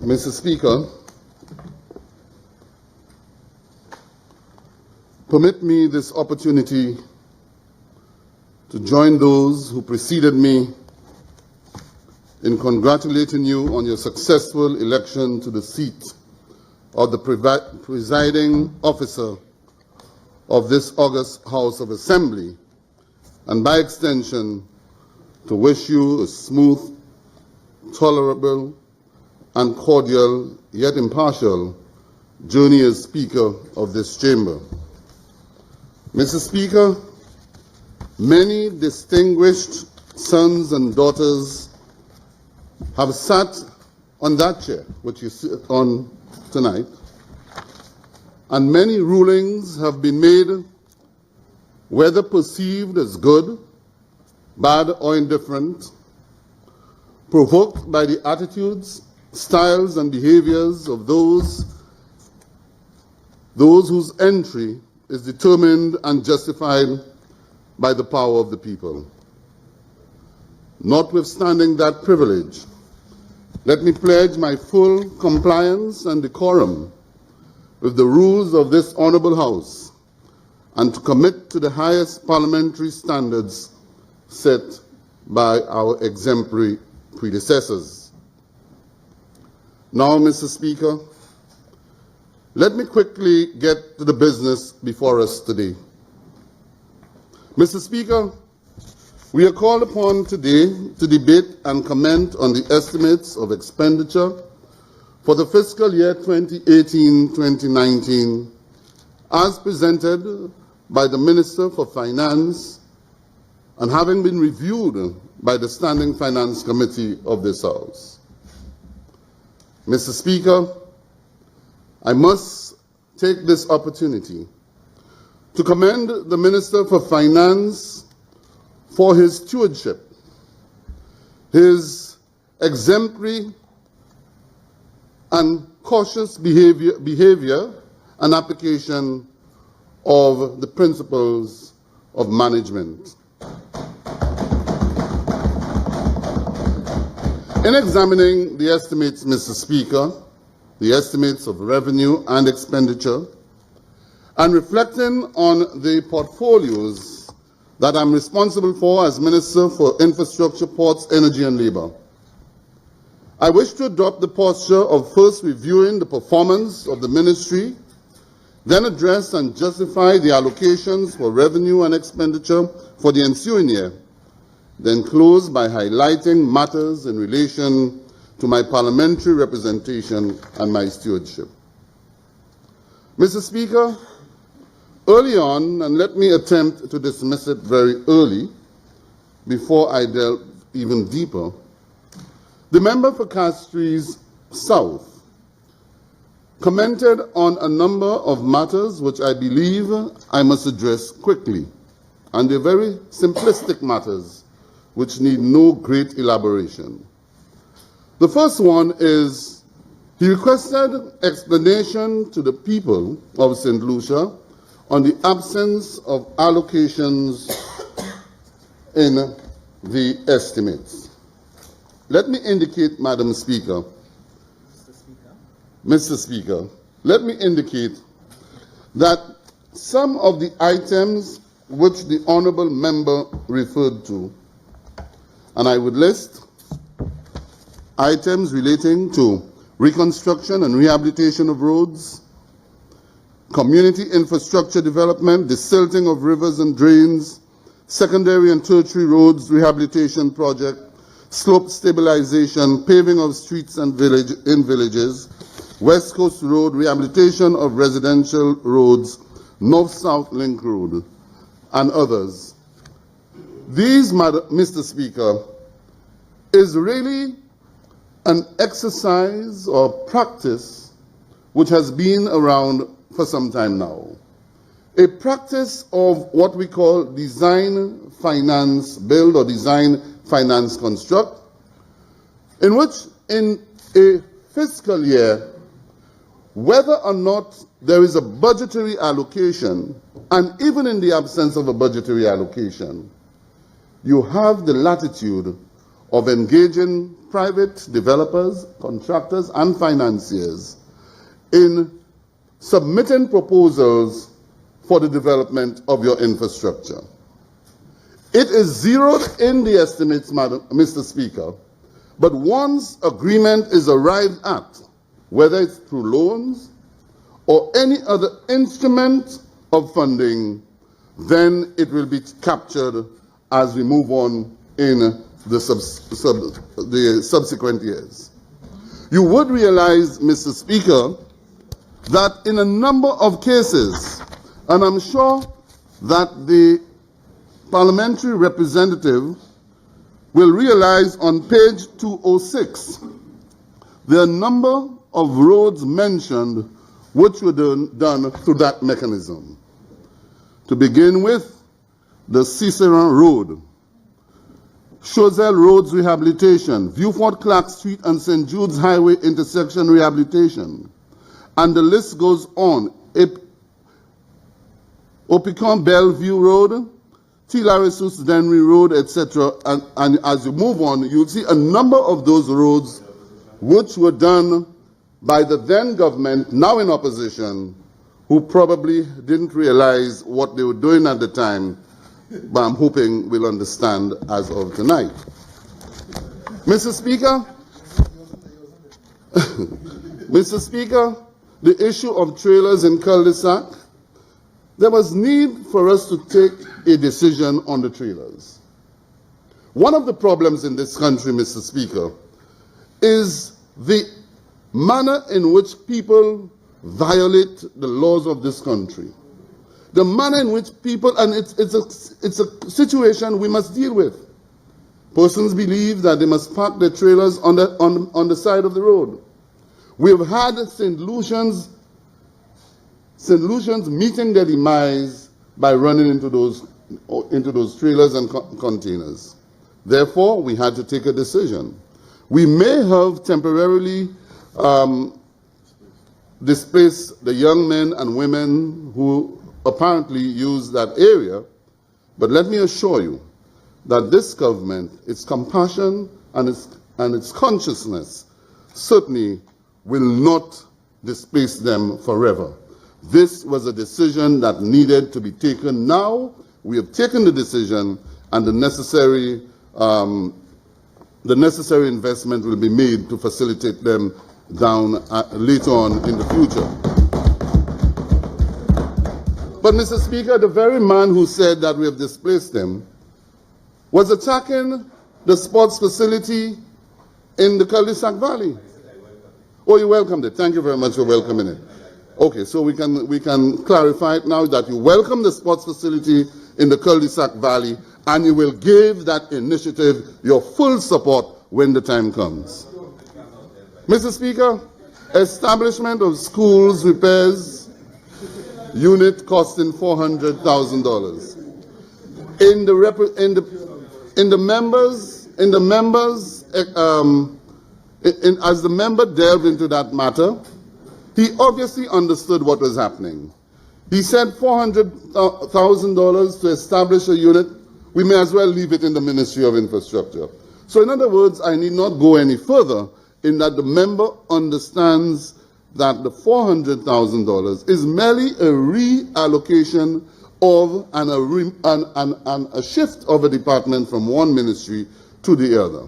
Mr. Speaker, permit me this opportunity to join those who preceded me in congratulating you on your successful election to the seat of the presiding officer of this august House of Assembly, and by extension, to wish you a smooth, tolerable, and cordial, yet impartial, journey as Speaker of this chamber. Mr. Speaker, many distinguished sons and daughters have sat on that chair, which you sit on tonight, and many rulings have been made, whether perceived as good, bad, or indifferent, provoked by the attitudes, styles, and behaviors of those whose entry is determined and justified by the power of the people. Notwithstanding that privilege, let me pledge my full compliance and decorum with the rules of this honorable House, and to commit to the highest parliamentary standards set by our exemplary predecessors. Now, Mr. Speaker, let me quickly get to the business before us today. Mr. Speaker, we are called upon today to debate and comment on the estimates of expenditure for the fiscal year 2018-2019 as presented by the Minister for Finance and having been reviewed by the Standing Finance Committee of this House. Mr. Speaker, I must take this opportunity to commend the Minister for Finance for his stewardship, his exemplary and cautious behavior and application of the principles of management. In examining the estimates, Mr. Speaker, the estimates of revenue and expenditure, and reflecting on the portfolios that I'm responsible for as Minister for Infrastructure, Ports, Energy and Labour, I wish to adopt the posture of first reviewing the performance of the ministry, then address and justify the allocations for revenue and expenditure for the ensuing year, then close by highlighting matters in relation to my parliamentary representation and my stewardship. Mr. Speaker, early on, and let me attempt to dismiss it very early before I delve even deeper, the member for Castries South commented on a number of matters which I believe I must address quickly, and they're very simplistic matters which need no great elaboration. The first one is he requested explanation to the people of St. Lucia on the absence of allocations in the estimates. Let me indicate, Madam Speaker, Mr. Speaker, let me indicate that some of the items which the honourable member referred to, and I would list items relating to reconstruction and rehabilitation of roads, community infrastructure development, the silting of rivers and drains, secondary and tertiary roads rehabilitation project, slope stabilization, paving of streets and villages, West Coast Road, rehabilitation of residential roads, North-South Link Road, and others. These, Mr. Speaker, is really an exercise or practice which has been around for some time now. A practice of what we call design, finance, build, or design, finance, construct, in which in a fiscal year, whether or not there is a budgetary allocation And even in the absence of a budgetary allocation, you have the latitude of engaging private developers, contractors, and financiers in submitting proposals for the development of your infrastructure. It is zeroed in the estimates, Mr. Speaker, but once agreement is arrived at, whether it's through loans or any other instrument of funding, then it will be captured as we move on in the subsequent years. You would realize, Mr. Speaker, that in a number of cases, and I'm sure that the parliamentary representative will realize on page 206, there are a number of roads mentioned which were done through that mechanism. To begin with, the Cicero Road, Choiseul Roads Rehabilitation, Viewfort Clark Street and St. Jude's Highway Intersection Rehabilitation, and the list goes on. Opicon Bellevue Road, Tillarisus Denry Road, etc. And as you move on, you'll see a number of those roads which were done by the then government, now in opposition, who probably didn't realize what they were doing at the time, but I'm hoping we'll understand as of tonight. Mr. Speaker, Mr. Speaker, the issue of trailers in cul-de-sac, there was need for us to take a decision on the trailers. One of the problems in this country, Mr. Speaker, is the manner in which people violate the laws of this country. The manner in which people, and it's a situation we must deal with. Persons believe that they must park their trailers on the side of the road. We have had St. Lucian's meeting their demise by running into those trailers and containers. Therefore, we had to take a decision. We may have temporarily displaced the young men and women who apparently use that area, but let me assure you that this government, its compassion and its consciousness certainly will not displace them forever. This was a decision that needed to be taken. Now we have taken the decision, and the necessary investment will be made to facilitate them down later on in the future. But, Mr. Speaker, the very man who said that we have displaced them was attacking the sports facility in the cul-de-sac valley. Oh, you welcomed it. Thank you very much for welcoming it. Okay, so we can clarify it now that you welcome the sports facility in the cul-de-sac valley, and you will give that initiative your full support when the time comes. Mr. Speaker, establishment of schools repairs unit costing $400,000. As the member delved into that matter, he obviously understood what was happening. He said $400,000 to establish a unit. We may as well leave it in the Ministry of Infrastructure. So in other words, I need not go any further in that the member understands that the $400,000 is merely a reallocation of and a shift of a department from one ministry to the other.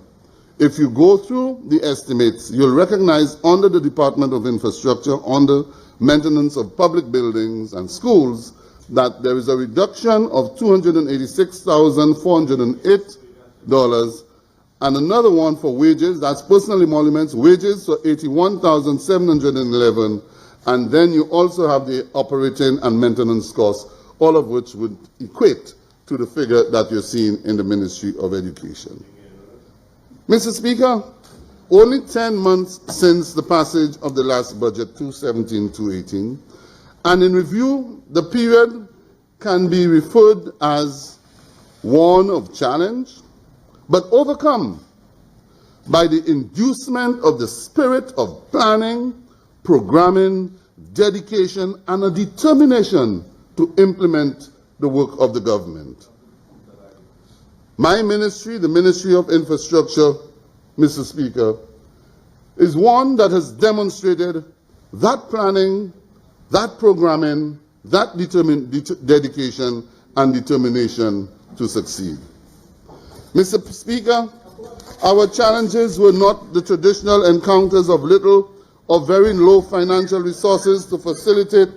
If you go through the estimates, you'll recognize under the Department of Infrastructure, under maintenance of public buildings and schools, that there is a reduction of $286,408, and another one for wages, that's personal emoluments, wages, so $81,711, and then you also have the operating and maintenance costs, all of which would equate to the figure that you're seeing in the Ministry of Education. Mr. Speaker, only 10 months since the passage of the last budget, 2017-2018, and in review, the period can be referred as one of challenge, but overcome by the inducement of the spirit of planning, programming, dedication, and a determination to implement the work of the government. My ministry, the Ministry of Infrastructure, Mr. Speaker, is one that has demonstrated that planning, that programming, that dedication and determination to succeed. Mr. Speaker, our challenges were not the traditional encounters of little or very low financial resources to facilitate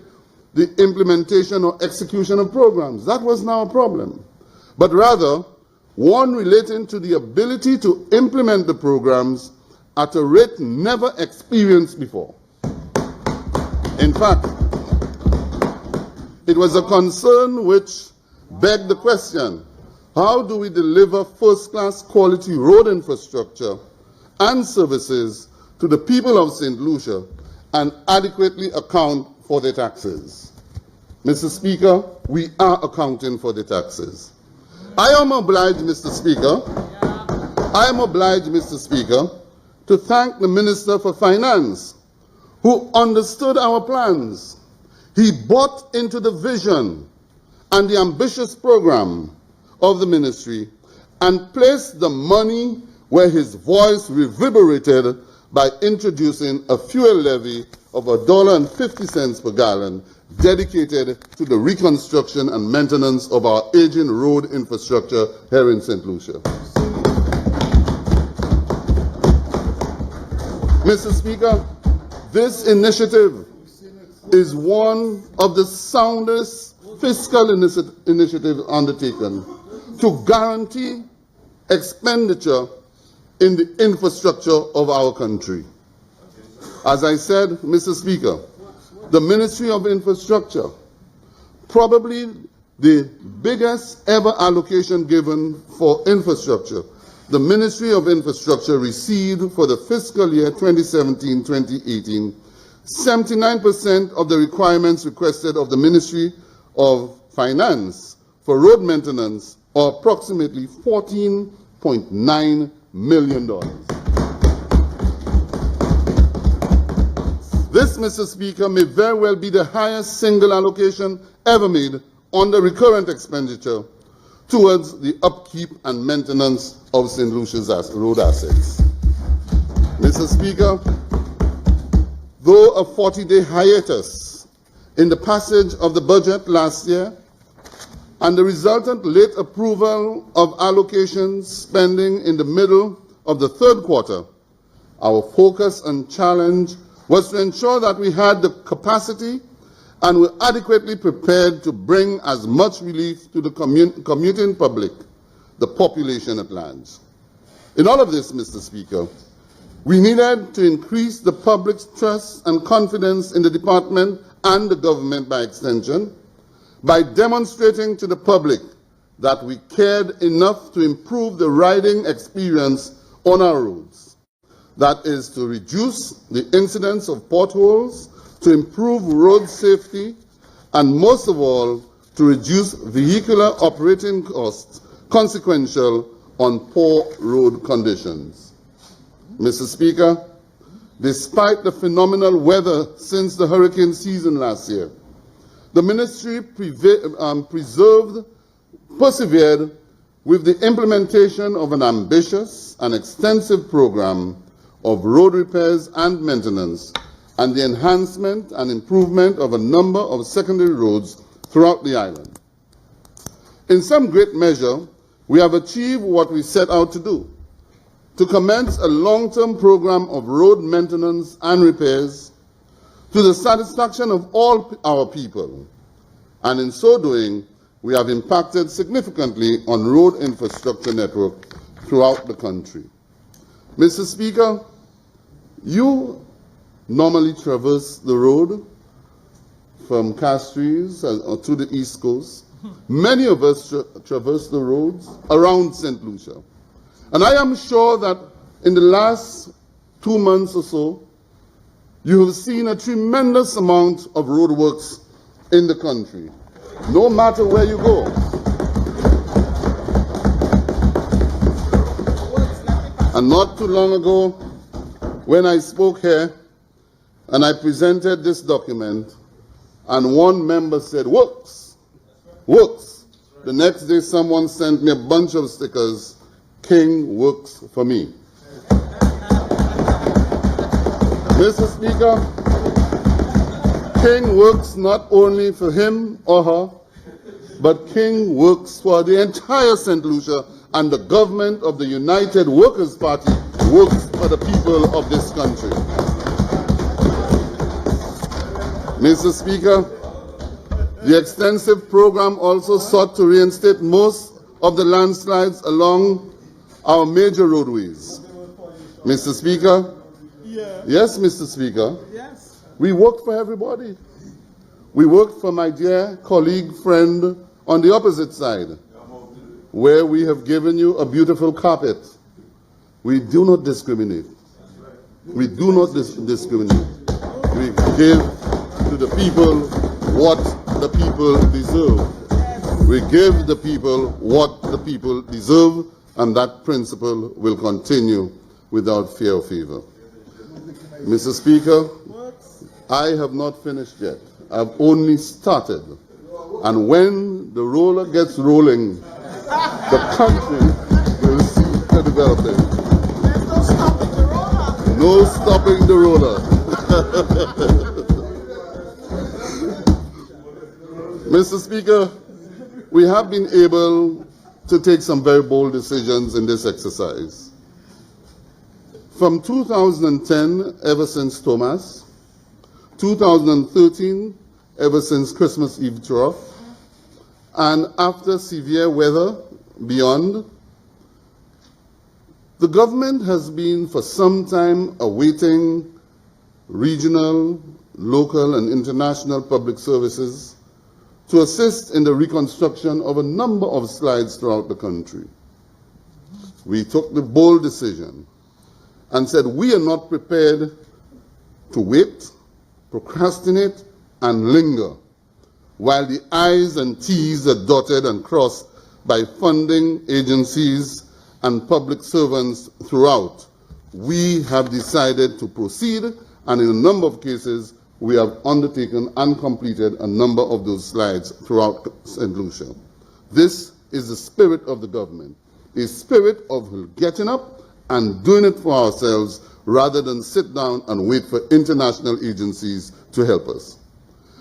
the implementation or execution of programs. That was not a problem, but rather one relating to the ability to implement the programs at a rate never experienced before. In fact, it was a concern which begged the question, how do we deliver first-class quality road infrastructure and services to the people of St. Lucia and adequately account for their taxes? Mr. Speaker, we are accounting for the taxes. I am obliged, Mr. Speaker, to thank the Minister for Finance, who understood our plans. He bought into the vision and the ambitious program of the ministry and placed the money where his voice reverberated by introducing a fuel levy of $1.50 per gallon dedicated to the reconstruction and maintenance of our aging road infrastructure here in St. Lucia. Mr. Speaker, this initiative is one of the soundest fiscal initiatives undertaken to guarantee expenditure in the infrastructure of our country. As I said, Mr. Speaker, the Ministry of Infrastructure, probably the biggest ever allocation given for infrastructure, the Ministry of Infrastructure received for the fiscal year 2017-2018 79% of the requirements requested of the Ministry of Finance for road maintenance, or approximately $14.9 million. This, Mr. Speaker, may very well be the highest single allocation ever made on the recurrent expenditure towards the upkeep and maintenance of St. Lucia's road assets. Mr. Speaker, though a 40-day hiatus in the passage of the budget last year and the resultant late approval of allocations spending in the middle of the third quarter, our focus and challenge was to ensure that we had the capacity and were adequately prepared to bring as much relief to the commuting public, the population at large. In all of this, Mr. Speaker, we needed to increase the public's trust and confidence in the department and the government by extension, by demonstrating to the public that we cared enough to improve the riding experience on our roads. That is, to reduce the incidence of potholes, to improve road safety, and most of all, to reduce vehicular operating costs consequential on poor road conditions. Mr. Speaker, despite the phenomenal weather since the hurricane season last year, the ministry persevered with the implementation of an ambitious and extensive program of road repairs and maintenance, and the enhancement and improvement of a number of secondary roads throughout the island. In some great measure, we have achieved what we set out to do, to commence a long-term program of road maintenance and repairs to the satisfaction of all our people. And in so doing, we have impacted significantly on road infrastructure network throughout the country. Mr. Speaker, you normally traverse the road from Castries to the East Coast. Many of us traverse the roads around St. Lucia. And I am sure that in the last 2 months or so, you have seen a tremendous amount of roadworks in the country, no matter where you go. And not too long ago, when I spoke here and I presented this document, And one member said, works, works. The next day someone sent me a bunch of stickers, King works for me. Mr. Speaker, King works not only for him or her, but King works for the entire St. Lucia, and the government of the United Workers' Party works for the people of this country. Mr. Speaker, the extensive program also sought to reinstate most of the landslides along our major roadways. Mr. Speaker, yes, Mr. Speaker, we worked for everybody. We worked for my dear colleague, friend on the opposite side, where we have given you a beautiful carpet. We do not discriminate. We do not discriminate. We give to the people what the people deserve. We give the people what the people deserve, and that principle will continue without fear or favor. Mr. Speaker, I have not finished yet. I've only started. And when the roller gets rolling, the country will see the development. No stopping the roller. Mr. Speaker, we have been able to take some very bold decisions in this exercise. From 2010, ever since Thomas, 2013, ever since Christmas Eve trough, and after severe weather beyond, the government has been for some time awaiting regional, local, and international public services to assist in the reconstruction of a number of slides throughout the country. We took the bold decision and said we are not prepared to wait, procrastinate, and linger while the I's and T's are dotted and crossed by funding agencies and public servants throughout. We have decided to proceed, and in a number of cases, we have undertaken and completed a number of those slides throughout St. Lucia. This is the spirit of the government, a spirit of getting up and doing it for ourselves rather than sit down and wait for international agencies to help us.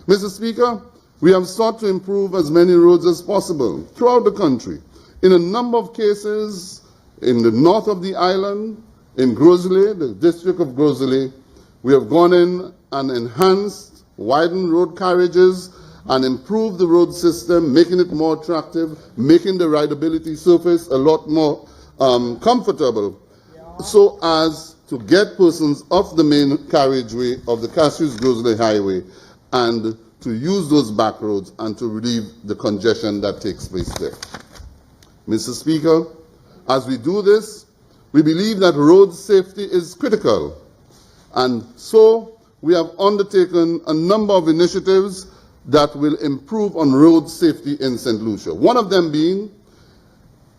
Mr. Speaker, we have sought to improve as many roads as possible throughout the country. In a number of cases, in the north of the island, in Grosley, the district of Grosley, we have gone in and enhanced, widened road carriages, and improved the road system, making it more attractive, making the rideability surface a lot more comfortable, so as to get persons off the main carriageway of the Castries-Grosley Highway and to use those back roads and to relieve the congestion that takes place there. Mr. Speaker, as we do this, we believe that road safety is critical, and so we have undertaken a number of initiatives that will improve on road safety in St. Lucia. One of them being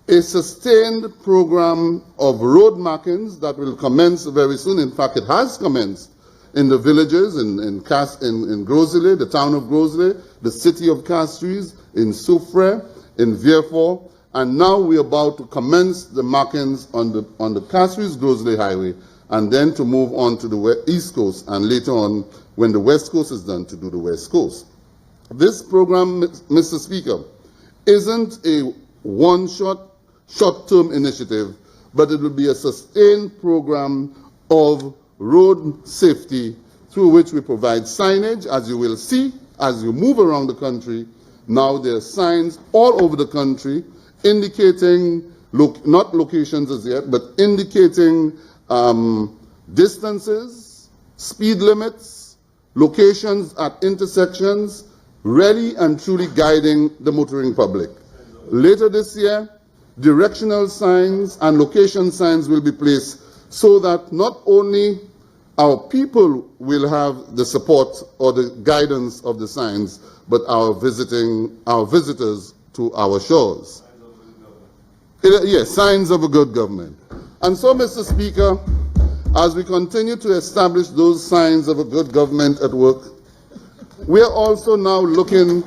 a sustained program of road markings that will commence very soon. In fact, it has commenced in the villages, in Grosley, the town of Grosley, the city of Castries, in Soufrière, in Vierfort, and now we're about to commence the markings on the Castries-Grosley Highway, and then to move on to the East Coast, and later on, when the West Coast is done, to do the West Coast. This program, Mr. Speaker, isn't a short-term initiative, but it will be a sustained program of road safety through which we provide signage, as you will see, as you move around the country. Now there are signs all over the country indicating, not locations as yet, but indicating distances, speed limits, locations at intersections, really and truly guiding the motoring public. Later this year, directional signs and location signs will be placed so that not only our people will have the support or the guidance of the signs, but our visitors to our shores. Yes, signs of a good government. And so, Mr. Speaker, as we continue to establish those signs of a good government at work, We are also now looking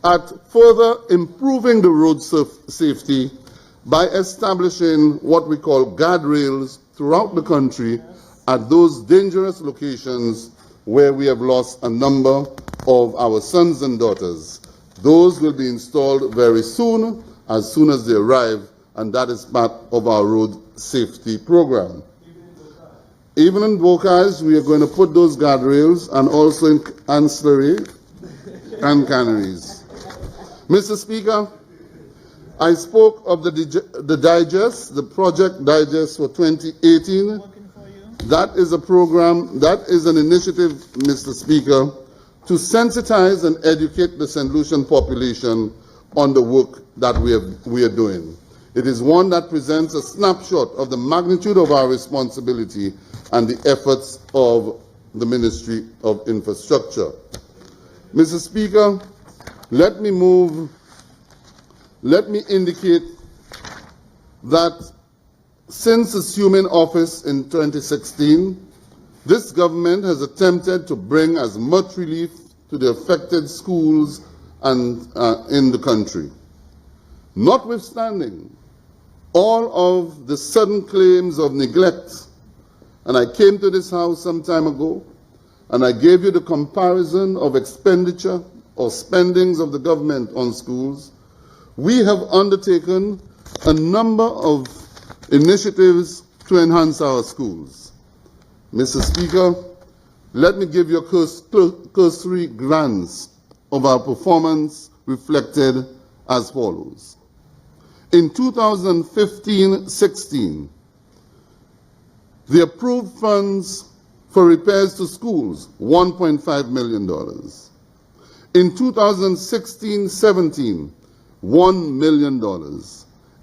at further improving the road safety by establishing what we call guardrails throughout the country at those dangerous locations where we have lost a number of our sons and daughters. Those will be installed very soon as they arrive, and that is part of our road safety program. Even in Bocage, we are going to put those guardrails, and also in ancillary and canneries. Mr. Speaker, I spoke of the digest, the project digest for 2018. That is a program, that is an initiative, Mr. Speaker, to sensitize and educate the St. Lucian population on the work that we are doing. It is one that presents a snapshot of the magnitude of our responsibility and the efforts of the Ministry of Infrastructure. Mr. Speaker, let me indicate that since assuming office in 2016, this government has attempted to bring as much relief to the affected schools and in the country. Notwithstanding all of the sudden claims of neglect, and I came to this house some time ago, and I gave you the comparison of expenditure or spendings of the government on schools, we have undertaken a number of initiatives to enhance our schools. Mr. Speaker, let me give you a cursory glance of our performance reflected as follows. In 2015-16, the approved funds for repairs to schools, $1.5 million. In 2016-17, $1 million.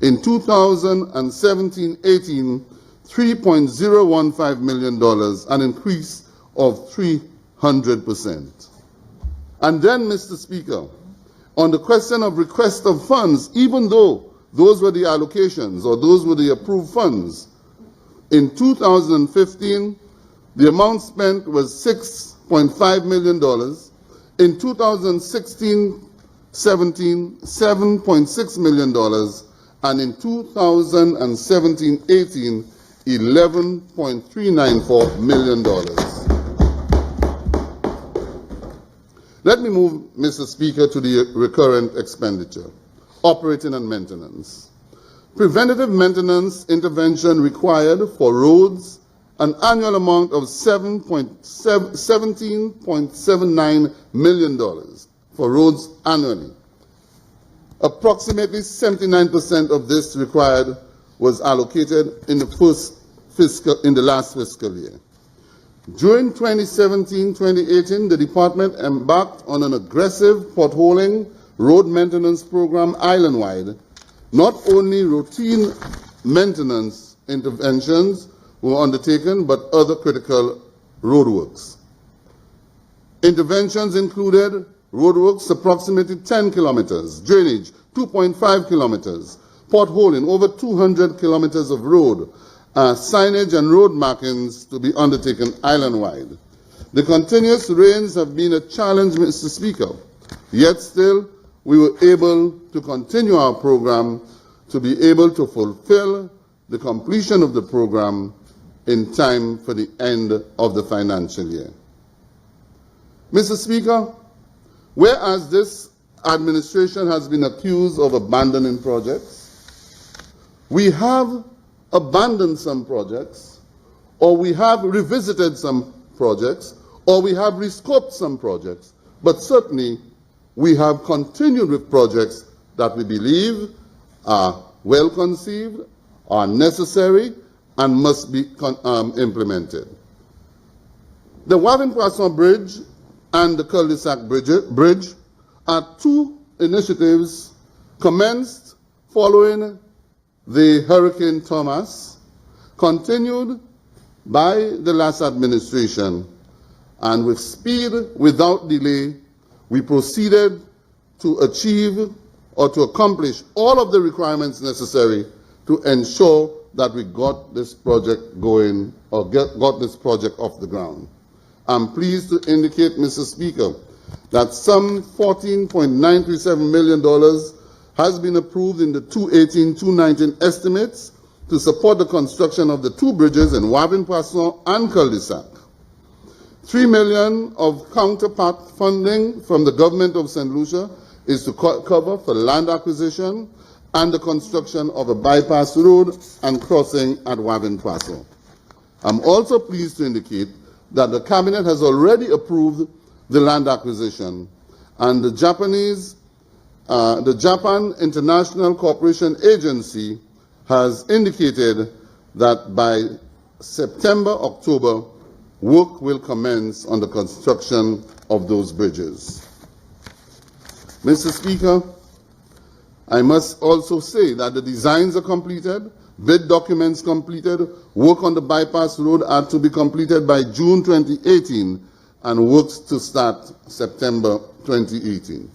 In 2017-18, $3.015 million, an increase of 300%. And then, Mr. Speaker, on the question of request of funds, even though those were the allocations or those were the approved funds, in 2015, the amount spent was $6.5 million. In 2016-17, $7.6 million. And in 2017-18, $11.394 million. Let me move, Mr. Speaker, to the recurrent expenditure, operating and maintenance. Preventative maintenance intervention required for roads, an annual amount of $17.79 million for roads annually. Approximately 79% of this required was allocated in the last fiscal year. During 2017-2018, the department embarked on an aggressive potholing road maintenance program island-wide. Not only routine maintenance interventions were undertaken, but other critical roadworks. Interventions included roadworks approximately 10 kilometers, drainage 2.5 kilometers, potholing over 200 kilometers of road, signage and road markings to be undertaken island-wide. The continuous rains have been a challenge, Mr. Speaker, yet still we were able to continue our program to be able to fulfill the completion of the program in time for the end of the financial year. Mr. Speaker, whereas this administration has been accused of abandoning projects, we have abandoned some projects, or we have revisited some projects, or we have rescoped some projects, but certainly we have continued with projects that we believe are well conceived, are necessary, and must be implemented. The Wavin-Poisson Bridge and the Cul-de-Sac Bridge are two initiatives commenced following the Hurricane Thomas, continued by the last administration, and with speed, without delay, we proceeded to achieve or to accomplish all of the requirements necessary to ensure that we got this project going, or got this project off the ground. I'm pleased to indicate, Mr. Speaker, that some $14.937 million has been approved in the 2018-2019 estimates to support the construction of the two bridges in Wavin-Poisson and Cul-de-Sac. $3 million of counterpart funding from the government of St. Lucia is to cover for land acquisition and the construction of a bypass road and crossing at Wavin-Poisson. I'm also pleased to indicate that the Cabinet has already approved the land acquisition, and the Japan International Cooperation Agency has indicated that by September, October, work will commence on the construction of those bridges. Mr. Speaker, I must also say that the designs are completed, bid documents completed, work on the bypass road are to be completed by June 2018, and works to start September 2018.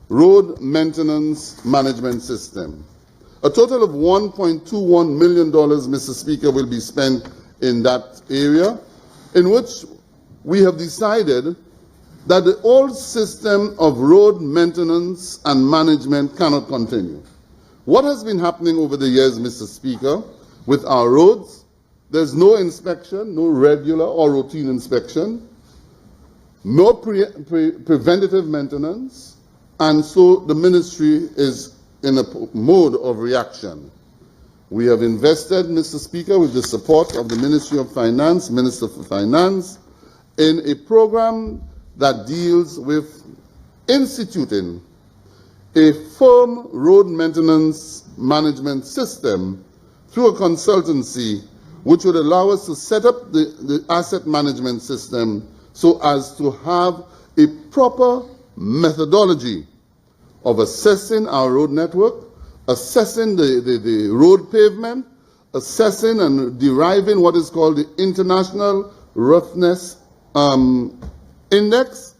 Road Maintenance Management System. A total of $1.21 million, Mr. Speaker, will be spent in that area, in which we have decided that the old system of road maintenance and management cannot continue. What has been happening over the years, Mr. Speaker, with our roads? There's no inspection, no regular or routine inspection, no preventative maintenance, and so the ministry is in a mode of reaction. We have invested, Mr. Speaker, with the support of the Ministry of Finance, Minister for Finance, in a program that deals with instituting a firm road maintenance management system through a consultancy which would allow us to set up the asset management system so as to have a proper methodology of assessing our road network, assessing the road pavement, assessing and deriving what is called the International Roughness Index,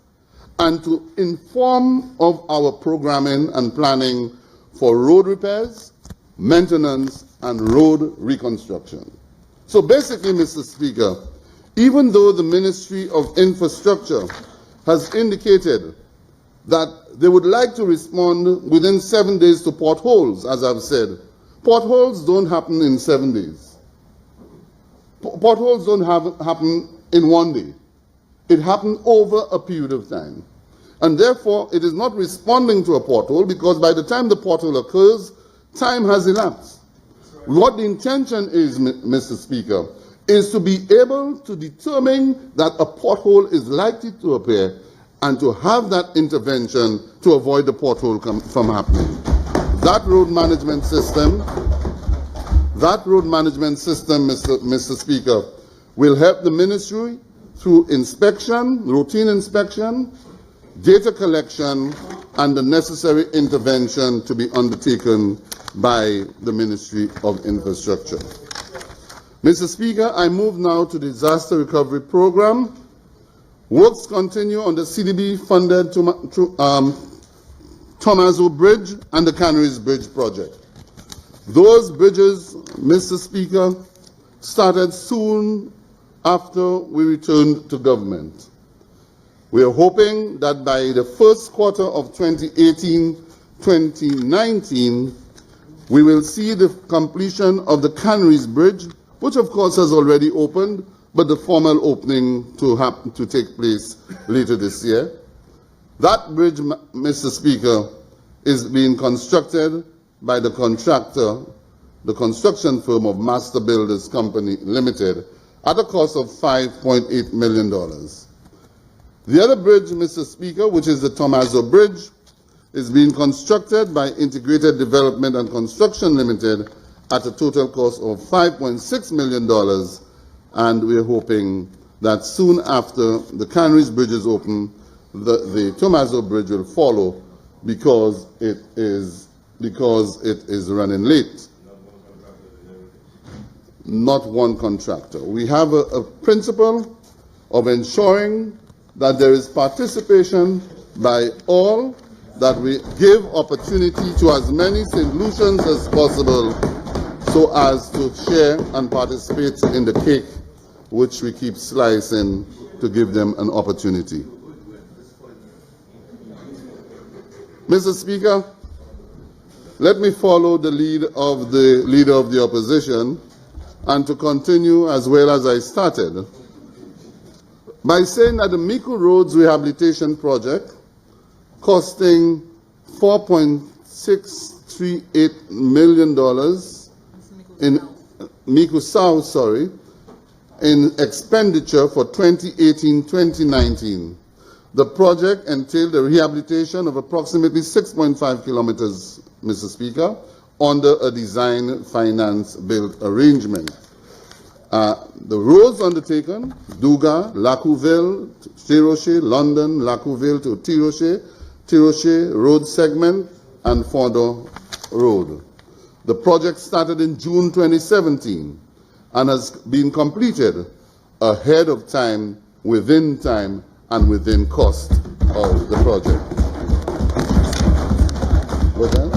and to inform of our programming and planning for road repairs, maintenance, and road reconstruction. So basically, Mr. Speaker, even though the Ministry of Infrastructure has indicated that they would like to respond within 7 days to potholes, as I've said, potholes don't happen in 7 days. Potholes don't happen in 1 day. It happened over a period of time. And therefore, it is not responding to a pothole, because by the time the pothole occurs, time has elapsed. Right. What the intention is, Mr. Speaker, is to be able to determine that a pothole is likely to appear and to have that intervention to avoid the pothole from happening. That road management system, Mr. Speaker, will help the ministry through inspection, routine inspection, data collection, and the necessary intervention to be undertaken by the Ministry of Infrastructure. Mr. Speaker, I move now to the Disaster Recovery Program. Works continue on the CDB-funded Tomazo Bridge and the Canaries Bridge project. Those bridges, Mr. Speaker, started soon after we returned to government. We are hoping that by the first quarter of 2018-2019, we will see the completion of the Canaries Bridge, which of course has already opened, but the formal opening to take place later this year. That bridge, Mr. Speaker, is being constructed by the contractor, the construction firm of Master Builders Company Limited, at a cost of $5.8 million. The other bridge, Mr. Speaker, which is the Tomazo Bridge, is being constructed by Integrated Development and Construction Limited at a total cost of $5.6 million, and we're hoping that soon after the Canaries Bridge is open, the Tomazo Bridge will follow, because it is running late. Not one contractor. We have a principle of ensuring that there is participation by all, that we give opportunity to as many St. Lucians as possible so as to share and participate in the cake which we keep slicing to give them an opportunity. Mr. Speaker, let me follow the lead of the Leader of the Opposition and to continue as well as I started by saying that the Miku Roads Rehabilitation Project, costing $4.638 million in Miku South, in expenditure for 2018-2019. The project entailed the rehabilitation of approximately 6.5 kilometers, Mr. Speaker, under a design finance built arrangement. The roads undertaken, Duga, Lacouville, Tiroche, London, Lacouville to Tiroche road segment, and Fondor Road. The project started in June 2017 and has been completed ahead of time, within time, and within cost of the project. What's that?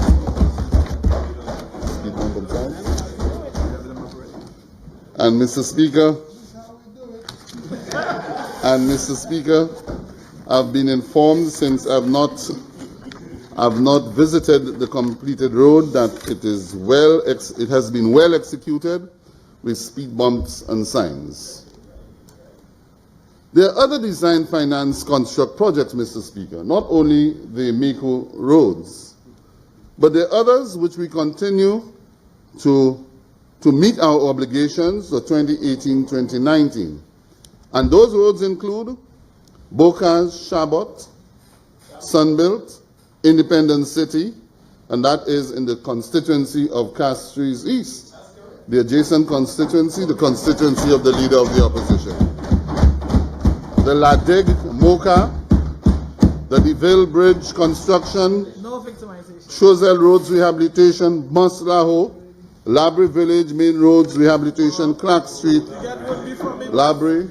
And Mr. Speaker, I've been informed, since I've not visited the completed road, that it has been well executed with speed bumps and signs. There are other design finance construct projects, Mr. Speaker, not only the Miku roads, but there are others which we continue to meet our obligations for 2018-2019. And those roads include Bocas, Chabot, Sunbelt, Independence City, and that is in the constituency of Castries East, the adjacent constituency, the constituency of the Leader of the Opposition. The Ladig, Moka, the DeVille Bridge construction, Choiseul Roads Rehabilitation, Maslaho, Labrie Village Main Roads Rehabilitation, Clark Street, Labrie.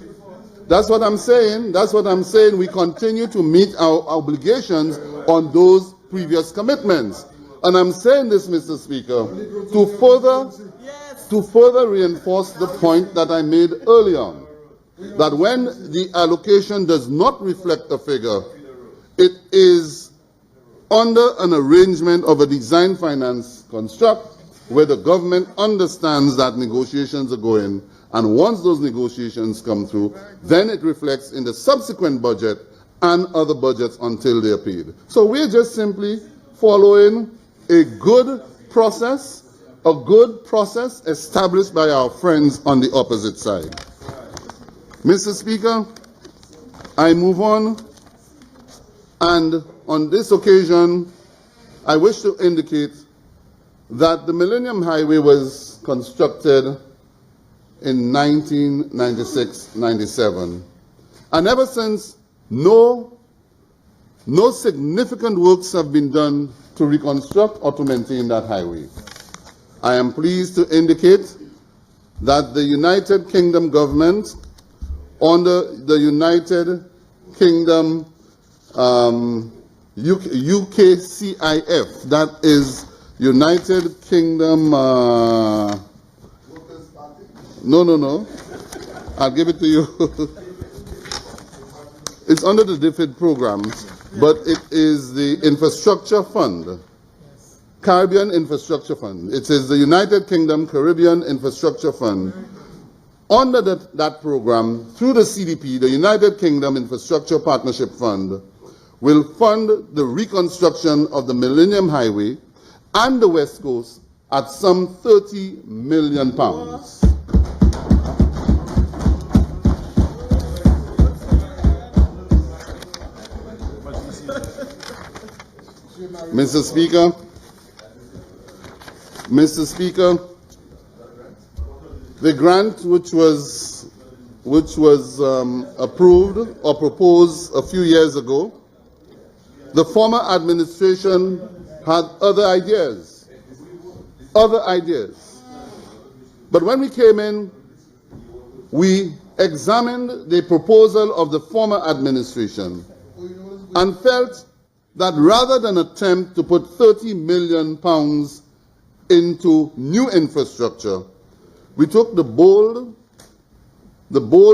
That's what I'm saying. That's what I'm saying. We continue to meet our obligations on those previous commitments. And I'm saying this, Mr. Speaker, to further reinforce the point that I made earlier, that when the allocation does not reflect a figure, it is under an arrangement of a design finance construct where the government understands that negotiations are going, and once those negotiations come through, then it reflects in the subsequent budget and other budgets until they are paid. So we're just simply following a good process established by our friends on the opposite side. Mr. Speaker, I move on, and on this occasion, I wish to indicate that the Millennium Highway was constructed in 1996-97, and ever since, no significant works have been done to reconstruct or to maintain that highway. I am pleased to indicate that the United Kingdom government, under the United Kingdom UKCIF, that is United Kingdom, no, I'll give it to you. It's under the different programs, but it is the Infrastructure Fund, Caribbean Infrastructure Fund. It is the United Kingdom Caribbean Infrastructure Fund. Under that program, through the CDP, the United Kingdom Infrastructure Partnership Fund will fund the reconstruction of the Millennium Highway and the West Coast at some £30 million. Mr. Speaker, the grant which was approved or proposed a few years ago, the former administration had other ideas. But when we came in, we examined the proposal of the former administration and felt that rather than attempt to put £30 million into new infrastructure, we took the bold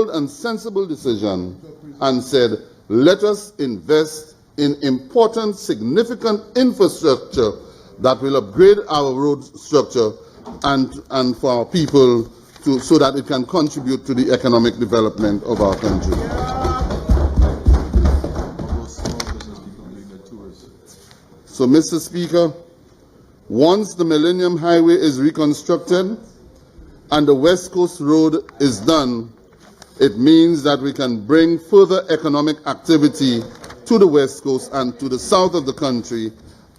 and sensible decision and said, let us invest in important, significant infrastructure that will upgrade our road structure and for our people so that it can contribute to the economic development of our country. So, Mr. Speaker, once the Millennium Highway is reconstructed and the West Coast Road is done, it means that we can bring further economic activity to the West Coast and to the south of the country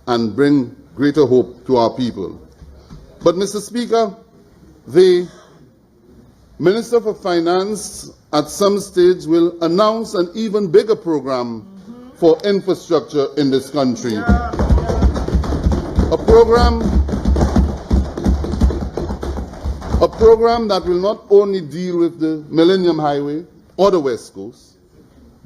and bring greater hope to our people. But, Mr. Speaker, the Minister for Finance at some stage will announce an even bigger program for infrastructure in this country. A program that will not only deal with the Millennium Highway or the West Coast,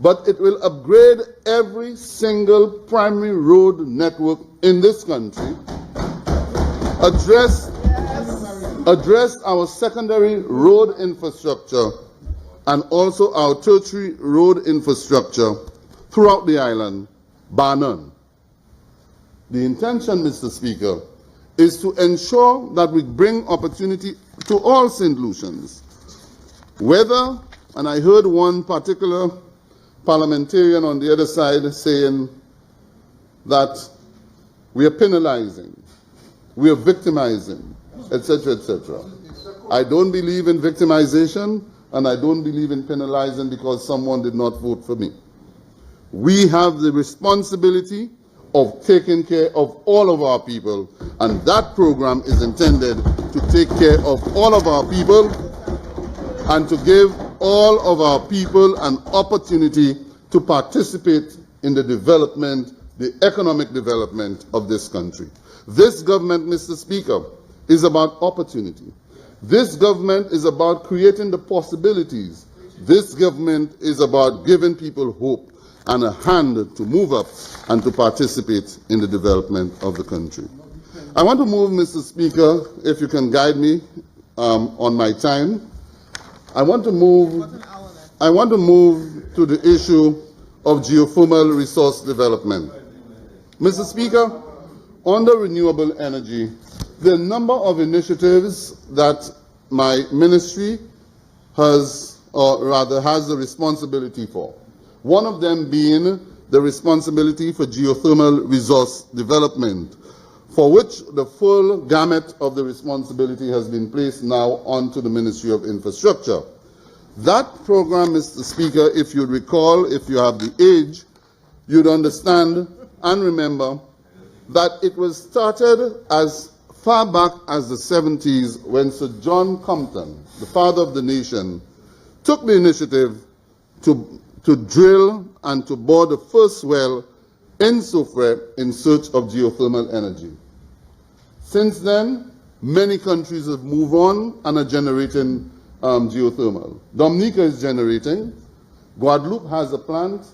but it will upgrade every single primary road network in this country, address our secondary road infrastructure and also our tertiary road infrastructure throughout the island, bar none. The intention, Mr. Speaker, is to ensure that we bring opportunity to all St. Lucians. Whether, and I heard one particular parliamentarian on the other side saying that we are penalizing, we are victimizing, etc., etc. I don't believe in victimization, and I don't believe in penalizing because someone did not vote for me. We have the responsibility of taking care of all of our people, and that program is intended to take care of all of our people and to give all of our people an opportunity to participate in the development, the economic development of this country. This government, Mr. Speaker, is about opportunity. This government is about creating the possibilities. This government is about giving people hope and a hand to move up and to participate in the development of the country. I want to move, Mr. Speaker, if you can guide me on my time. I want to move to the issue of geothermal resource development. Mr. Speaker, on the renewable energy, the number of initiatives that my ministry has the responsibility for. One of them being the responsibility for geothermal resource development, for which the full gamut of the responsibility has been placed now onto the Ministry of Infrastructure. That program, Mr. Speaker, if you recall, if you have the age, you'd understand and remember that it was started as far back as the 70s when Sir John Compton, the father of the nation, took the initiative to drill and to bore the first well in Soufrière in search of geothermal energy. Since then, many countries have moved on and are generating geothermal. Dominica is generating. Guadeloupe has a plant.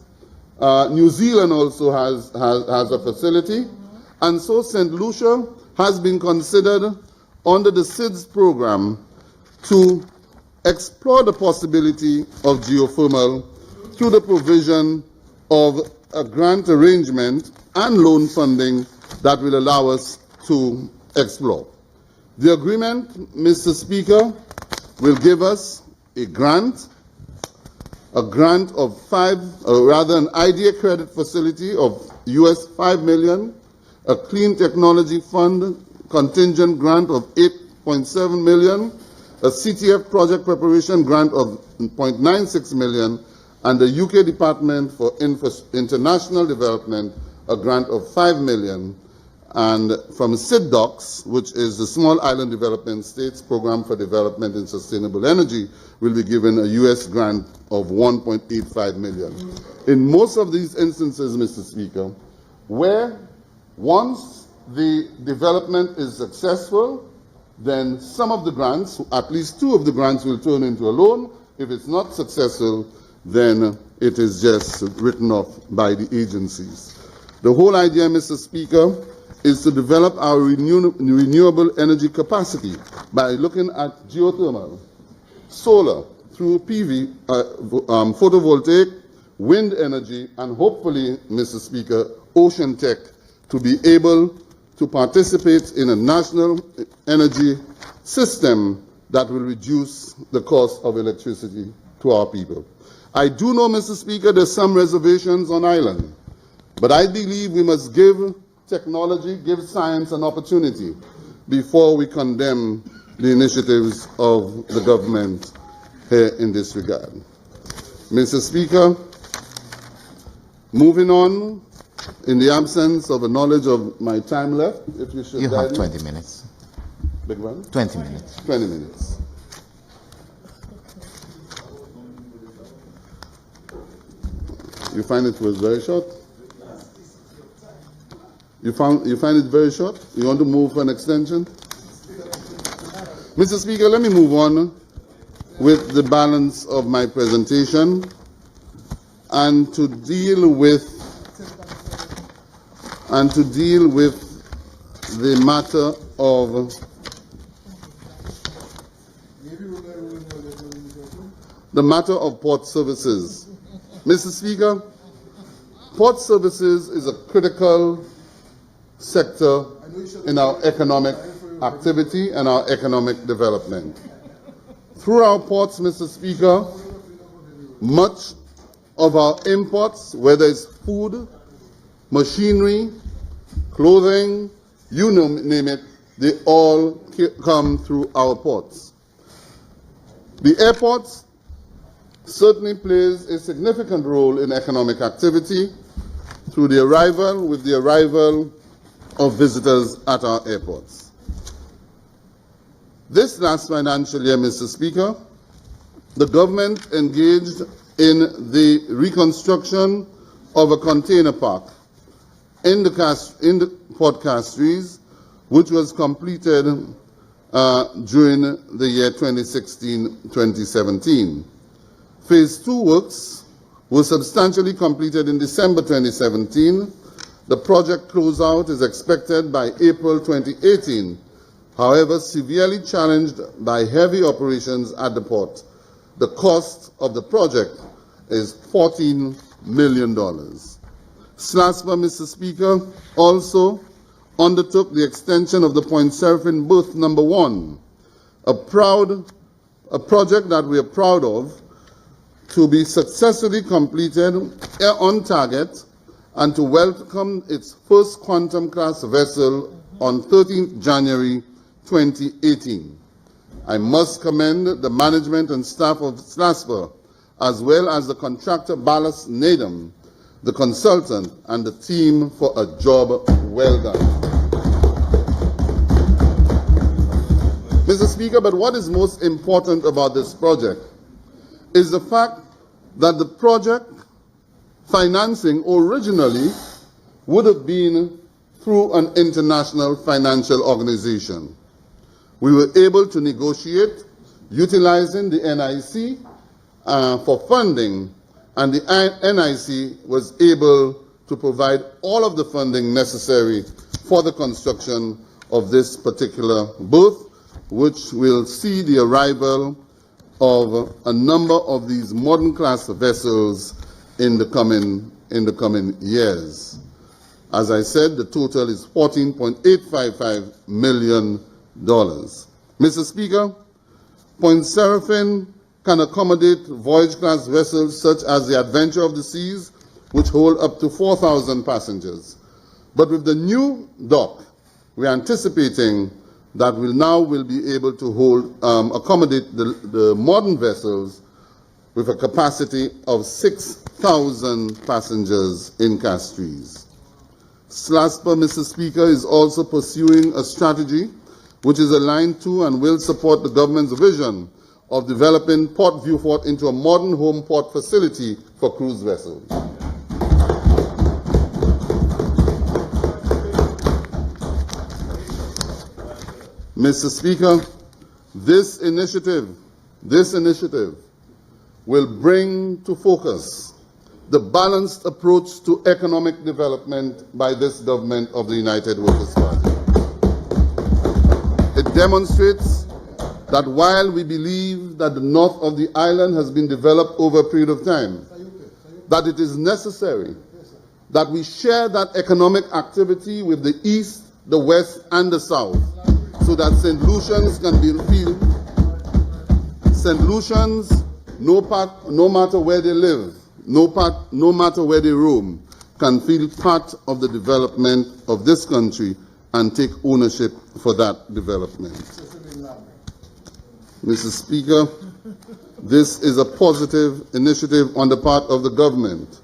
New Zealand also has a facility. And so St. Lucia has been considered under the SIDS program to explore the possibility of geothermal through the provision of a grant arrangement and loan funding that will allow us to explore. The agreement, Mr. Speaker, will give us a grant of an idea credit facility of US $5 million, a clean technology fund contingent grant of $8.7 million, a CTF project preparation grant of $0.96 million, and the UK Department for International Development, a grant of $5 million, and from SIDDOCS, which is the Small Island Development States Program for Development in Sustainable Energy, will be given a US grant of $1.85 million. In most of these instances, Mr. Speaker, where once the development is successful, then some of the grants, at least two of the grants, will turn into a loan. If it's not successful, then it is just written off by the agencies. The whole idea, Mr. Speaker, is to develop our renewable energy capacity by looking at geothermal, solar through PV, photovoltaic, wind energy, and hopefully, Mr. Speaker, ocean tech, to be able to participate in a national energy system that will reduce the cost of electricity to our people. I do know, Mr. Speaker, there's some reservations on island, but I believe we must give technology, give science an opportunity before we condemn the initiatives of the government here in this regard. Mr. Speaker, moving on, in the absence of a knowledge of my time left, if you should You have guide 20 minutes. Big one? 20 minutes. 20 minutes. You find it was very short? You find it very short? You want to move for an extension? Mr. Speaker, let me move on with the balance of my presentation and to deal with the matter of port services. Mr. Speaker, port services is a critical sector in our economic activity and our economic development. Through our ports, Mr. Speaker, much of our imports, whether it's food, machinery, clothing, you name it, they all come through our ports. The airports certainly plays a significant role in economic activity through the arrival of visitors at our airports. This last financial year, Mr. Speaker, the government engaged in the reconstruction of a container park in the Port Castries, which was completed during the year 2016-2017. Phase 2 works were substantially completed in December 2017. The project closeout is expected by April 2018. However, severely challenged by heavy operations at the port. The cost of the project is $14 million. SLASPA, Mr. Speaker, also undertook the extension of the Point Seraphim berth number 1, a project that we are proud of, to be successfully completed on target and to welcome its first Quantum class vessel on 13th January 2018. I must commend the management and staff of SLASPA, as well as the contractor Ballast Nadam, the consultant, and the team for a job well done. Mr. Speaker, but what is most important about this project is the fact that the project financing originally would have been through an international financial organization. We were able to negotiate utilizing the NIC for funding, and the NIC was able to provide all of the funding necessary for the construction of this particular berth, which will see the arrival of a number of these modern class vessels in the coming years. As I said, the total is $14.855 million. Mr. Speaker, Point Seraphim can accommodate voyage class vessels such as the Adventure of the Seas, which hold up to 4,000 passengers. But with the new dock, we are anticipating that we'll be able to accommodate the modern vessels with a capacity of 6,000 passengers in Castries. SLASPA, Mr. Speaker, is also pursuing a strategy which is aligned to and will support the government's vision of developing Port Vieux into a modern home port facility for cruise vessels. Mr. Speaker, this initiative will bring to focus the balanced approach to economic development by this government of the United Workers' Party. It demonstrates that while we believe that the north of the island has been developed over a period of time, that it is necessary that we share that economic activity with the East, the West, and the South, so that St. Lucians can feel St. Lucians, no matter where they live, no matter where they roam, can feel part of the development of this country and take ownership for that development. Mr. Speaker, this is a positive initiative on the part of the government,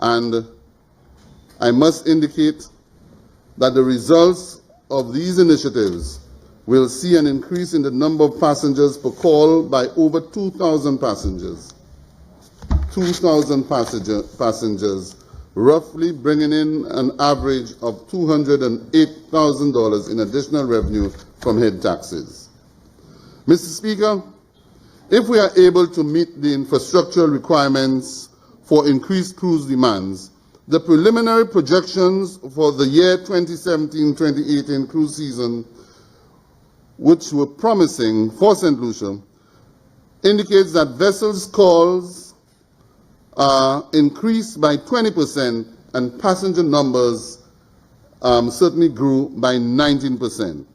and I must indicate that the results of these initiatives will see an increase in the number of passengers per call by over 2,000 passengers. 2,000 passengers, roughly bringing in an average of $208,000 in additional revenue from head taxes. Mr. Speaker, if we are able to meet the infrastructural requirements for increased cruise demands, the preliminary projections for the year 2017-2018 cruise season, which were promising for St. Lucia, indicates that vessels calls increased by 20% and passenger numbers certainly grew by 19%.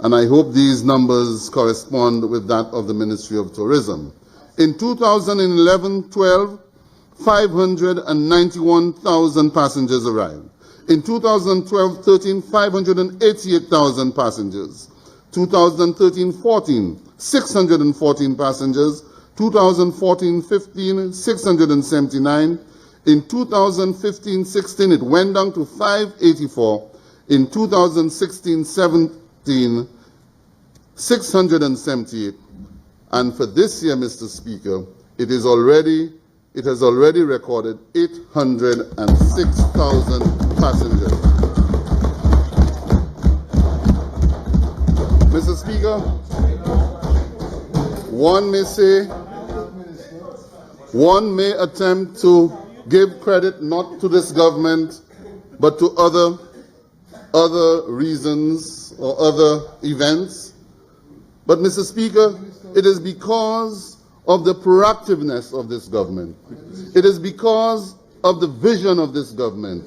And I hope these numbers correspond with that of the Ministry of Tourism. In 2011-12, 591,000 passengers arrived. In 2012-13, 588,000 passengers. 2013-14, 614 passengers. 2014-15, 679. In 2015-16, it went down to 584. In 2016-17, 678. And for this year, Mr. Speaker, it has already recorded 806,000 passengers. Mr. Speaker, one may attempt to give credit not to this government, but to other reasons or other events. But, Mr. Speaker, it is because of the proactiveness of this government. It is because of the vision of this government.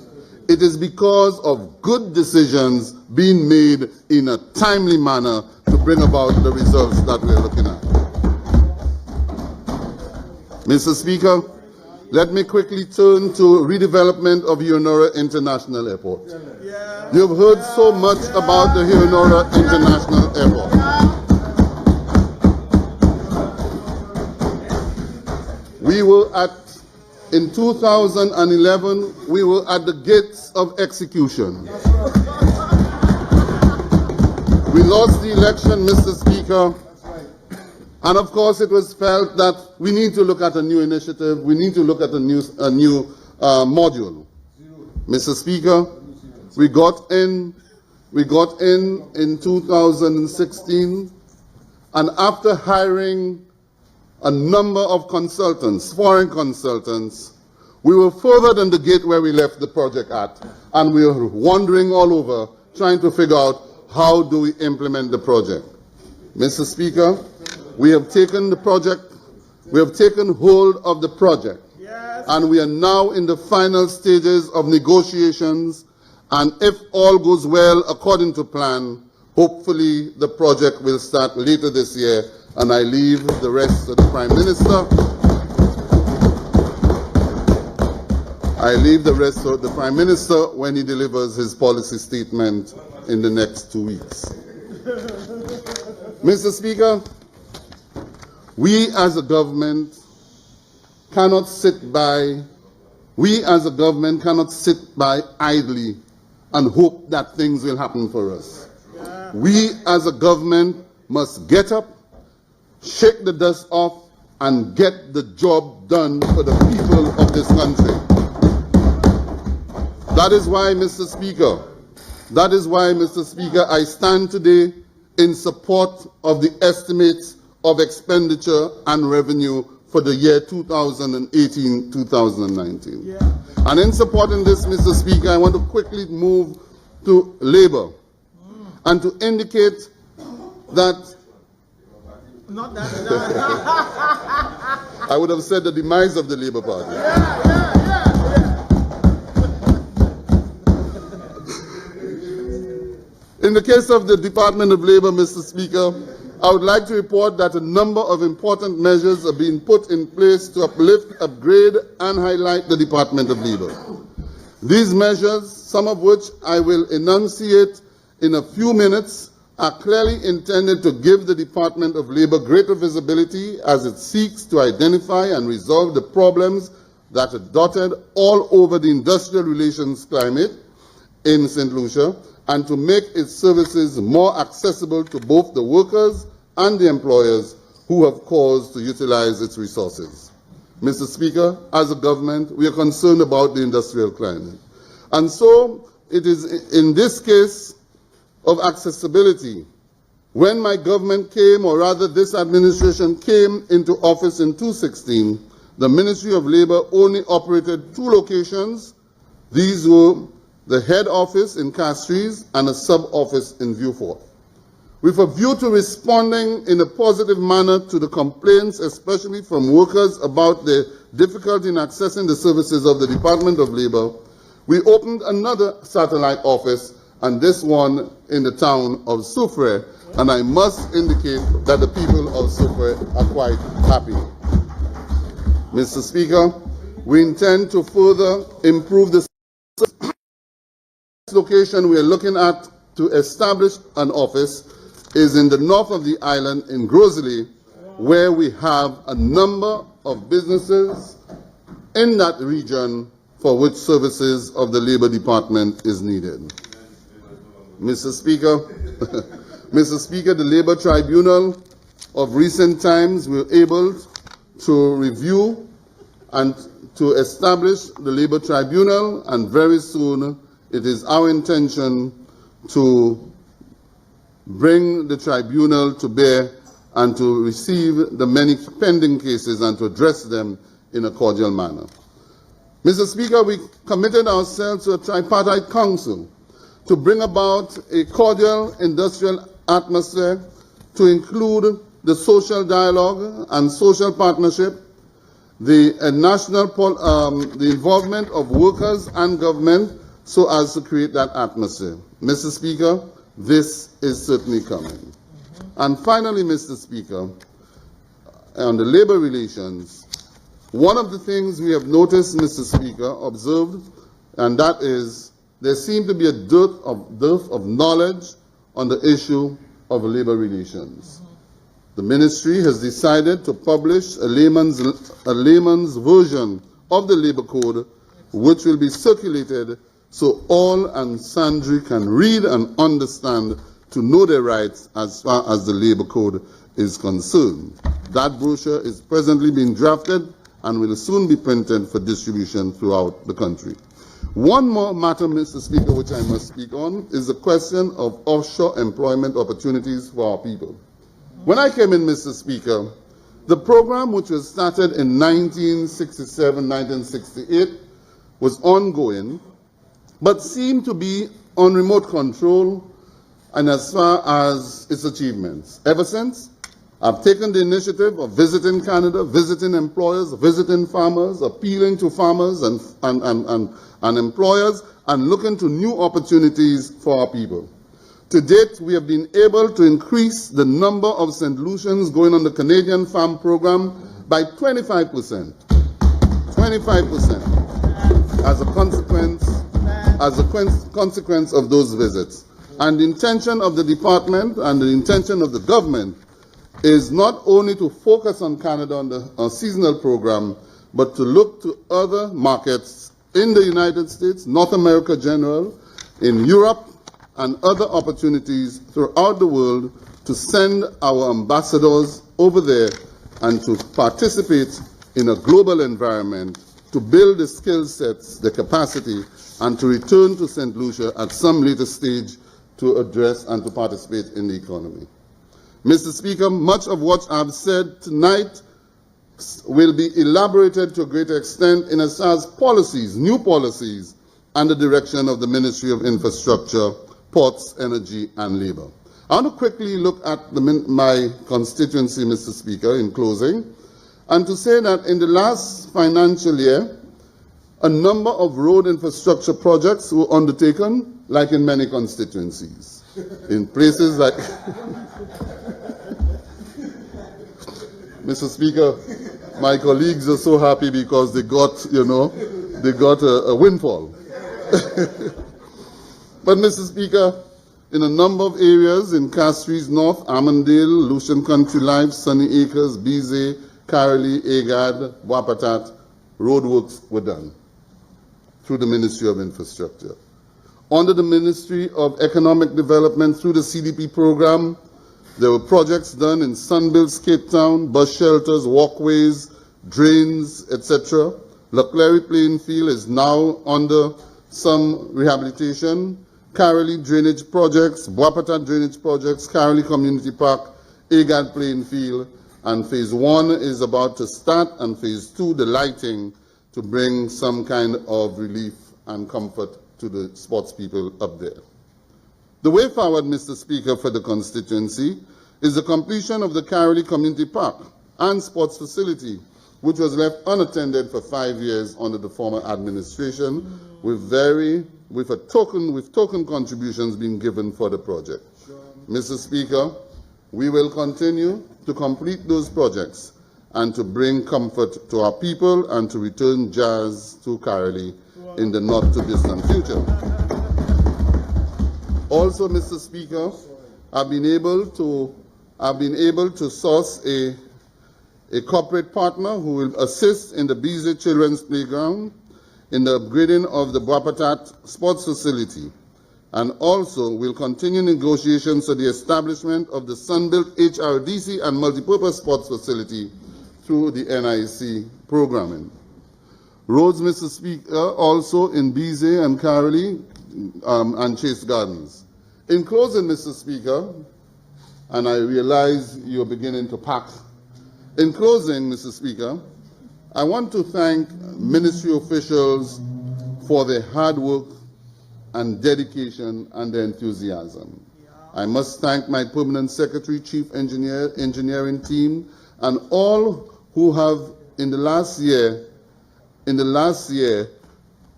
It is because of good decisions being made in a timely manner to bring about the results that we are looking at. Mr. Speaker, let me quickly turn to redevelopment of Heronora International Airport. You've heard so much about the Heronora International Airport. In 2011, we were at the gates of execution. We lost the election, Mr. Speaker, and of course it was felt that we need to look at a new initiative, we need to look at a new module. Mr. Speaker, we got in 2016, and after hiring a number of consultants, foreign consultants, we were further than the gate where we left the project at, and we were wandering all over trying to figure out how do we implement the project. Mr. Speaker, we have taken hold of the project, and we are now in the final stages of negotiations, and if all goes well according to plan, hopefully the project will start later this year, and I leave the rest to the Prime Minister. I leave the rest to the Prime Minister when he delivers his policy statement in the next 2 weeks. Mr. Speaker, we as a government cannot sit by idly and hope that things will happen for us. We as a government must get up, shake the dust off, and get the job done for the people of this country. That is why, Mr. Speaker, I stand today in support of the estimates of expenditure and revenue for the year 2018-2019. Yeah. And in supporting this, Mr. Speaker, I want to quickly move to labor and to indicate that I would have said the demise of the Labour Party. In the case of the Department of Labour, Mr. Speaker, I would like to report that a number of important measures are being put in place to uplift, upgrade, and highlight the Department of Labour. These measures, some of which I will enunciate in a few minutes, are clearly intended to give the Department of Labour greater visibility as it seeks to identify and resolve the problems that are dotted all over the industrial relations climate in St. Lucia, and to make its services more accessible to both the workers and the employers who have cause to utilize its resources. Mr. Speaker, as a government, we are concerned about the industrial climate. And so it is in this case of accessibility. When my government came, or rather this administration came into office in 2016, the Ministry of Labour only operated 2 locations. These were the head office in Castries and a sub-office in Vieux-Fort. With a view to responding in a positive manner to the complaints, especially from workers about the difficulty in accessing the services of the Department of Labour, we opened another satellite office, and this one in the town of Soufrière, and I must indicate that the people of Soufrière are quite happy. Mr. Speaker, we intend to further improve the location we are looking at to establish an office is in the north of the island in Grosley, where we have a number of businesses in that region for which services of the Labour Department is needed. Mr. Speaker, Mr. Speaker, the Labour Tribunal of recent times were able to review and to establish the Labour Tribunal, and very soon it is our intention to bring the tribunal to bear and to receive the many pending cases and to address them in a cordial manner. Mr. Speaker, we committed ourselves to a tripartite council to bring about a cordial industrial atmosphere to include the social dialogue and social partnership, the involvement of workers and government, so as to create that atmosphere. Mr. Speaker, this is certainly coming. And finally, Mr. Speaker, on the labor relations, one of the things we have noticed, Mr. Speaker, observed, and that is there seemed to be a dearth of knowledge on the issue of labor relations. The ministry has decided to publish a layman's version of the labor code, which will be circulated so all and sundry can read and understand to know their rights as far as the labor code is concerned. That brochure is presently being drafted and will soon be printed for distribution throughout the country. One more matter, Mr. Speaker, which I must speak on, is the question of offshore employment opportunities for our people. When I came in, Mr. Speaker, the program, which was started in 1967, 1968, was ongoing, but seemed to be on remote control and as far as its achievements. Ever since, I've taken the initiative of visiting Canada, visiting employers, visiting farmers, appealing to farmers and employers, and looking to new opportunities for our people. To date, we have been able to increase the number of St. Lucians going on the Canadian Farm Program by 25%. 25% as a consequence of those visits. And the intention of the department and the intention of the government is not only to focus on Canada on the seasonal program, but to look to other markets in the United States, North America general, in Europe, and other opportunities throughout the world to send our ambassadors over there and to participate in a global environment, to build the skill sets, the capacity, and to return to St. Lucia at some later stage to address and to participate in the economy. Mr. Speaker, much of what I've said tonight will be elaborated to a greater extent in as far as policies, new policies, and the direction of the Ministry of Infrastructure, Ports, Energy, and Labour. I want to quickly look at my constituency, Mr. Speaker, in closing, and to say that in the last financial year, a number of road infrastructure projects were undertaken, like in many constituencies. In places like... Mr. Speaker, my colleagues are so happy because they got, they got a windfall. But, Mr. Speaker, in a number of areas in Castries North, Armandale, Lucian Country Life, Sunny Acres, Bize, Carolee, Agad, Wapatat, roadworks were done through the Ministry of Infrastructure. Under the Ministry of Economic Development, through the CDP program, there were projects done in Sunbuilt, Cape Town, bus shelters, walkways, drains, etc. Leclerc playing field is now under some rehabilitation. Carolee drainage projects, Wapatat drainage projects, Carolee Community Park, Agad playing field, and phase 1 is about to start, and phase 2, the lighting, to bring some kind of relief and comfort to the sports people up there. The way forward, Mr. Speaker, for the constituency is the completion of the Carolee Community Park and sports facility, which was left unattended for 5 years under the former administration, with token contributions being given for the project. Mr. Speaker, we will continue to complete those projects and to bring comfort to our people and to return jazz to Carolee in the not-too-distant future. Also, Mr. Speaker, I've been able to source a corporate partner who will assist in the Bize Children's Playground, in the upgrading of the Wapatat Sports Facility, and also will continue negotiations for the establishment of the Sunbuilt HRDC and multipurpose sports facility through the NIC programming. Roads, Mr. Speaker, also in Bize and Carolee and Chase Gardens. In closing, Mr. Speaker, and I realize you're beginning to pack. In closing, Mr. Speaker, I want to thank ministry officials for their hard work and dedication and their enthusiasm. I must thank my permanent secretary, chief engineer, engineering team, and all who have in the last year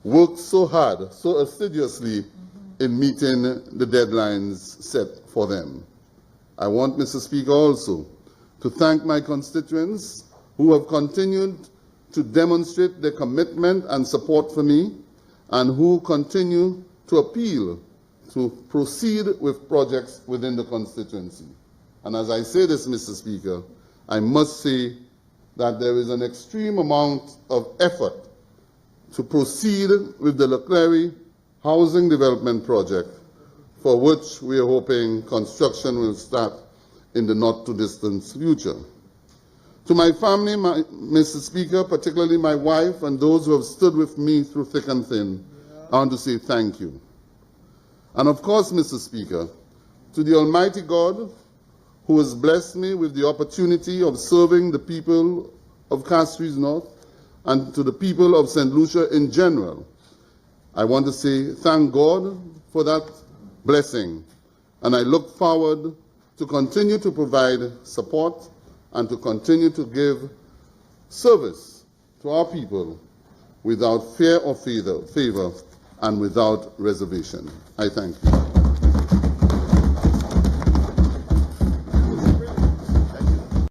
worked so hard, so assiduously in meeting the deadlines set for them. I want, Mr. Speaker, also to thank my constituents who have continued to demonstrate their commitment and support for me, and who continue to appeal to proceed with projects within the constituency. And as I say this, Mr. Speaker, I must say that there is an extreme amount of effort to proceed with the Leclerc housing development project, for which we are hoping construction will start in the not-too-distant future. To my family, Mr. Speaker, particularly my wife and those who have stood with me through thick and thin, I want to say thank you. And of course, Mr. Speaker, to the Almighty God, who has blessed me with the opportunity of serving the people of Castries North and to the people of St. Lucia in general, I want to say thank God for that blessing. And I look forward to continue to provide support and to continue to give service to our people without fear or favor and without reservation. I thank you.